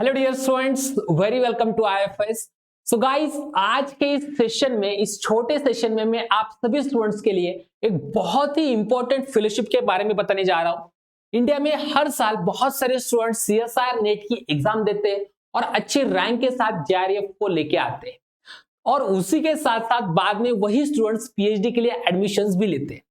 Hello dear students, very welcome to IFS. So guys, आज के इस सेशन में, इस छोटे सेशन में मैं आप सभी स्टूडेंट्स के लिए एक बहुत ही इंपॉर्टेंट फेलोशिप के बारे में बताने जा रहा हूं। इंडिया में हर साल बहुत सारे स्टूडेंट्स सीएसआईआर नेट की एग्जाम देते हैं और अच्छी रैंक के साथ जेआरएफ को लेके आते हैं और उसी के साथ साथ बाद में वही स्टूडेंट्स पीएचडी के लिए एडमिशंस भी लेते हैं।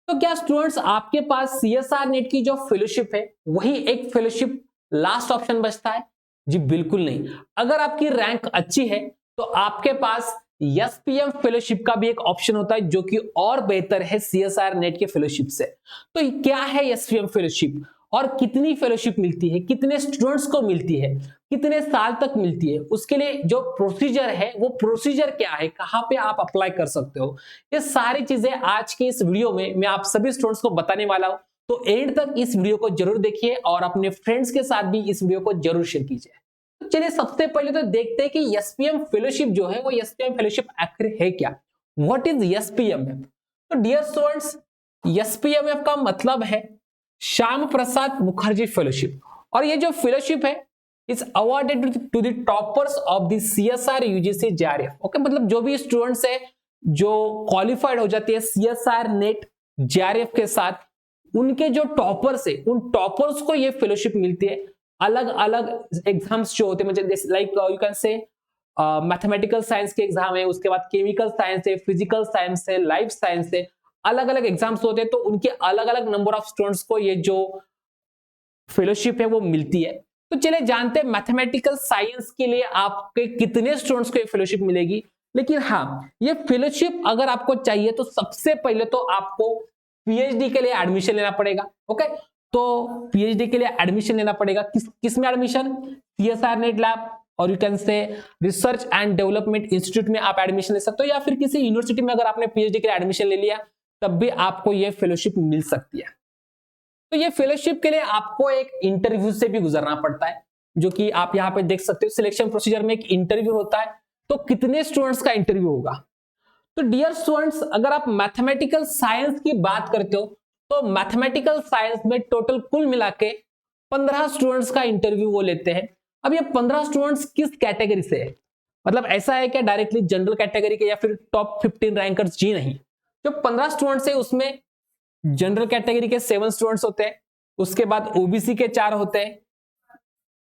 तो क्या स्टूडेंट्स आपके पास सीएसआईआर नेट की जो फेलोशिप है वही एक फेलोशिप लास्ट ऑप्शन बचता है? जी बिल्कुल नहीं। अगर आपकी रैंक अच्छी है तो आपके पास एसपीएम फेलोशिप का भी एक ऑप्शन होता है जो कि और बेहतर है सीएसआईआर नेट के फेलोशिप से। तो क्या है एसपीएम फेलोशिप और कितनी फेलोशिप मिलती है, कितने स्टूडेंट्स को मिलती है, कितने साल तक मिलती है, उसके लिए जो प्रोसीजर है वो प्रोसीजर क्या है, कहां पे आप अप्लाई कर सकते हो, ये सारी चीजें आज के इस वीडियो में मैं आप सभी स्टूडेंट्स को बताने वाला हूं। तो एंड तक इस वीडियो को जरूर देखिए और अपने फ्रेंड्स के साथ भी इस वीडियो को जरूर शेयर कीजिए। तो चलिए सबसे पहले तो देखते हैं कि एसपीएम फेलोशिप जो है वो एसपीएम फेलोशिप आखिर है क्या। What is SPMF? तो डियर स्टूडेंट्स, एसपीएमएफ का मतलब है श्याम प्रसाद मुखर्जी फेलोशिप और ये जो फेलोशिप है is awarded to the toppers of the CSR UGC JRF. Okay, मतलब जो भी स्टूडेंट्स है जो क्वालिफाइड हो जाती है सीएसआर नेट जेआरएफ के साथ, उनके जो टॉपर्स है उन टॉपर्स को ये फेलोशिप मिलती है। अलग अलग एग्जाम्स जो होते हैं, like you can say mathematical science के एग्जाम है, उसके बाद केमिकल साइंस है, फिजिकल साइंस है, लाइफ साइंस है, अलग अलग एग्जाम्स होते हैं तो उनके अलग अलग नंबर ऑफ स्टूडेंट्स को ये जो फेलोशिप है वो मिलती है। तो चलिए जानते हैं मैथमेटिकल साइंस के लिए आपके कितने स्टूडेंट्स को ये फेलोशिप मिलेगी। लेकिन हाँ, ये फेलोशिप अगर आपको चाहिए तो सबसे पहले तो आपको पीएचडी के लिए एडमिशन लेना पड़ेगा। ओके, तो पीएचडी के लिए एडमिशन लेना पड़ेगा। किस में एडमिशन? सीएसआईआर नेट लैब और you can say research and development institute में आप एडमिशन ले सकते हो, या फिर किसी यूनिवर्सिटी में अगर आपने पीएचडी के लिए एडमिशन ले लिया तब भी आपको ये फेलोशिप मिल सकती है। तो ये फेलोशिप के लिए आपको एक इंटरव्यू से भी गुजरना पड़ता है, जो कि आप यहाँ पे देख सकते हो। सिलेक्शन प्रोसीजर में एक इंटरव्यू होता है। तो कितने स्टूडेंट्स का इंटरव्यू होगा? तो डियर स्टूडेंट्स, अगर आप मैथमेटिकल साइंस की बात करते हो तो मैथमेटिकल साइंस में टोटल कुल मिला के 15 स्टूडेंट्स का इंटरव्यू वो लेते हैं। अब ये 15 स्टूडेंट्स किस कैटेगरी से है? मतलब ऐसा है क्या डायरेक्टली जनरल कैटेगरी के या फिर टॉप 15 रैंकर्स? जी नहीं। जो 15 स्टूडेंट्स है उसमें जनरल कैटेगरी के 7 स्टूडेंट्स होते हैं, उसके बाद ओबीसी के 4 होते हैं,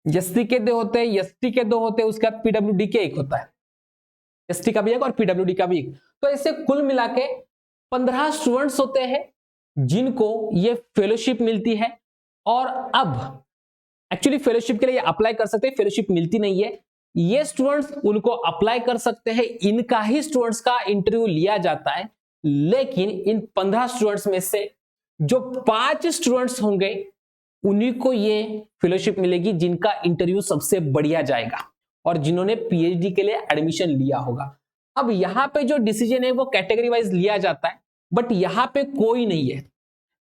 एससी के 2 होते हैं, एसटी के 2 होते हैं, उसके बाद पीडब्ल्यूडी के 1 होता है। एसटी का भी एक और पीडब्ल्यूडी का भी एक। तो ऐसे कुल मिला के 15 स्टूडेंट्स होते हैं जिनको ये फेलोशिप मिलती है। और अब एक्चुअली फेलोशिप के लिए अप्लाई कर सकते हैं, फेलोशिप मिलती नहीं है, ये स्टूडेंट्स उनको अप्लाई कर सकते हैं, इनका ही स्टूडेंट्स का इंटरव्यू लिया जाता है। लेकिन इन 15 स्टूडेंट्स में से जो 5 स्टूडेंट्स होंगे उन्हीं को ये फेलोशिप मिलेगी जिनका इंटरव्यू सबसे बढ़िया जाएगा और जिन्होंने पीएचडी के लिए एडमिशन लिया होगा। अब यहाँ पे जो डिसीजन है वो कैटेगरी वाइज लिया जाता है, बट यहाँ पे कोई नहीं है।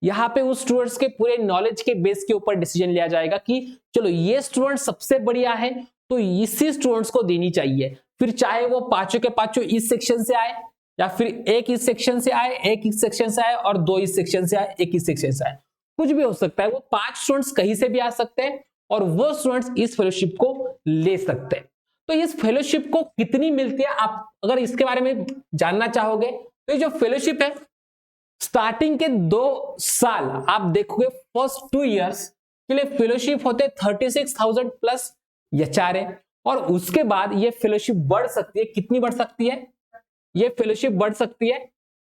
यहाँ पे उस स्टूडेंट्स के पूरे नॉलेज के बेस के ऊपर डिसीजन लिया जाएगा कि चलो ये स्टूडेंट सबसे बढ़िया है तो इसी स्टूडेंट्स को देनी चाहिए। फिर चाहे वो पांचों के पांचों इस सेक्शन से आए, या फिर एक इस सेक्शन से आए, एक इस सेक्शन से आए, और 2 इस सेक्शन से आए, एक इस सेक्शन से आए, कुछ भी हो सकता है। वो 5 स्टूडेंट्स कहीं से भी आ सकते हैं और वो स्टूडेंट्स इस फेलोशिप को ले सकते हैं। तो इस फेलोशिप को कितनी मिलती है, आप अगर इसके बारे में जानना चाहोगे तो ये जो फेलोशिप है स्टार्टिंग के 2 साल आप देखोगे, फर्स्ट 2 इयर्स के लिए फेलोशिप होते 36,000 प्लस एचआरए, और उसके बाद ये फेलोशिप बढ़ सकती है। कितनी बढ़ सकती है? ये फेलोशिप बढ़ सकती है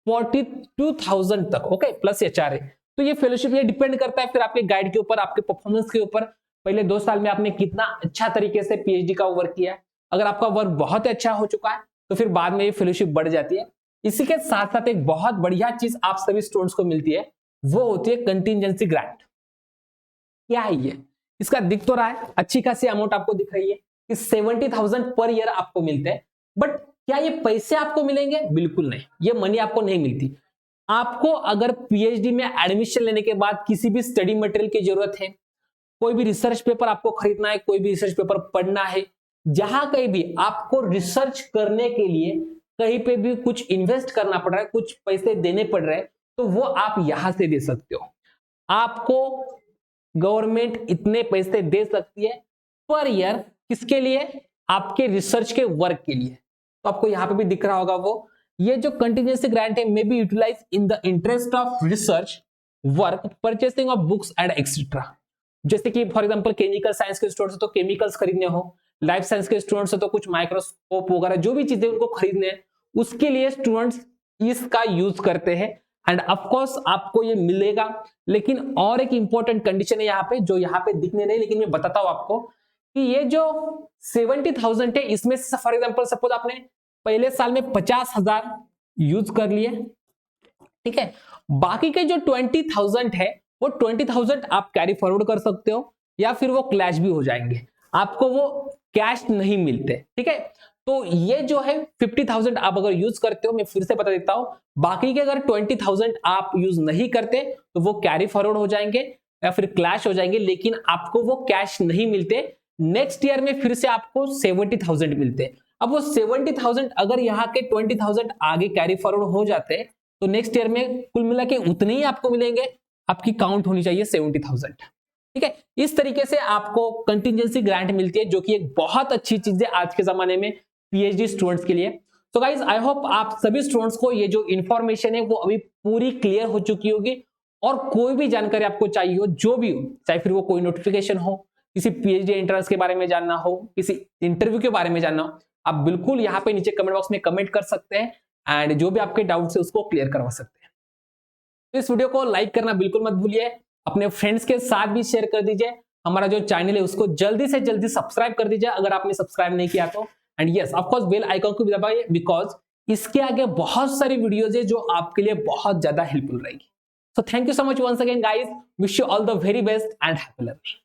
42,000 तक। Okay, plus HRA. तो ये फेलोशिप ये डिपेंड करता है फिर आपके गाइड के ऊपर, आपके परफॉर्मेंस के ऊपर, पहले 2 साल में आपने कितना अच्छा तरीके से पीएचडी का वर्क किया है। अगर आपका वर्क बहुत अच्छा हो चुका है तो फिर बाद में ये फेलोशिप बढ़ जाती है। इसी के साथ साथ एक बहुत बढ़िया चीज आप सभी स्टूडेंट्स को मिलती है, वो होती है कंटिजेंसी ग्रांट। क्या है ये? इसका दिख तो रहा है, अच्छी खासी अमाउंट आपको दिख रही है कि 70,000 पर ईयर आपको मिलते हैं। बट क्या ये पैसे आपको मिलेंगे? बिल्कुल नहीं, ये मनी आपको नहीं मिलती। आपको अगर पीएचडी में एडमिशन लेने के बाद किसी भी स्टडी मटेरियल की जरूरत है, कोई भी रिसर्च पेपर आपको खरीदना है, कोई भी रिसर्च पेपर पढ़ना है, जहां कहीं भी आपको रिसर्च करने के लिए कहीं पे भी कुछ इन्वेस्ट करना पड़ रहा है, कुछ पैसे देने पड़ रहे हैं, तो वो आप यहां से दे सकते हो। आपको गवर्नमेंट इतने पैसे दे सकती है पर ईयर, किसके लिए? आपके रिसर्च के वर्क के लिए। तो आपको यहां पे भी दिख रहा होगा वो, ये जो कंटिजेंसी ग्रांट है may be utilize in the interest of research work, purchasing of books and etcetera. जैसे कि फॉर एग्जांपल केमिकल साइंस के स्टूडेंट्स तो केमिकल्स खरीदने हो, लाइफ साइंस के स्टूडेंट्स तो कुछ माइक्रोस्कोप वगैरह जो भी चीजें उनको खरीदने हैं, उसके लिए स्टूडेंट्स इसका यूज करते हैं। एंड ऑफ कोर्स आपको ये मिलेगा, लेकिन और एक इंपॉर्टेंट कंडीशन है यहाँ पे जो यहाँ पे दिखने नहीं, लेकिन मैं बताता हूं आपको कि ये जो 70,000 है, इसमें से फॉर एग्जांपल सपोज आपने पहले साल में 50,000 यूज कर लिए, ठीक है, बाकी के जो 20,000 है वो 20,000 आप कैरी फॉरवर्ड कर सकते हो, या फिर वो क्लैश भी हो जाएंगे, आपको वो कैश नहीं मिलते, ठीक है। तो ये जो है 50,000 आप अगर यूज करते हो, मैं फिर से बता देता हूं, बाकी के अगर 20,000 आप यूज नहीं करते तो वो कैरी फॉरवर्ड हो जाएंगे या फिर क्लैश हो जाएंगे, लेकिन आपको वो कैश नहीं मिलते। नेक्स्ट ईयर में फिर से आपको 70,000 मिलते। अब वो 70,000 अगर यहाँ के 20,000 आगे कैरी फॉरवर्ड हो जाते तो नेक्स्ट ईयर में कुल मिला के उतने ही आपको मिलेंगे, आपकी काउंट होनी चाहिए 70,000, ठीक है। इस तरीके से आपको कंटिजेंसी ग्रांट मिलती है, जो कि एक बहुत अच्छी चीज है आज के जमाने में पीएचडी स्टूडेंट्स के लिए। सो गाइज आई होप आप सभी स्टूडेंट्स को ये जो इंफॉर्मेशन है वो अभी पूरी क्लियर हो चुकी होगी, और कोई भी जानकारी आपको चाहिए हो, जो भी हो, चाहे फिर वो कोई नोटिफिकेशन हो, किसी पीएचडी एंट्रेंस के बारे में जानना हो, किसी इंटरव्यू के बारे में जानना हो, आप बिल्कुल यहाँ पे नीचे कमेंट बॉक्स में कमेंट कर सकते हैं, एंड जो भी आपके डाउट्स है उसको क्लियर करवा सकते हैं। तो इस वीडियो को लाइक करना बिल्कुल मत भूलिए, अपने फ्रेंड्स के साथ भी शेयर कर दीजिए, हमारा जो चैनल है उसको जल्दी से जल्दी सब्सक्राइब कर दीजिए अगर आपने सब्सक्राइब नहीं किया तो, and yes of course bell icon को भी दबाइए, बिकॉज इसके आगे बहुत सारी वीडियोज है जो आपके लिए बहुत ज्यादा हेल्पफुल रहेगी। So thank you so much once again guys, wish you all the very best and happy learning.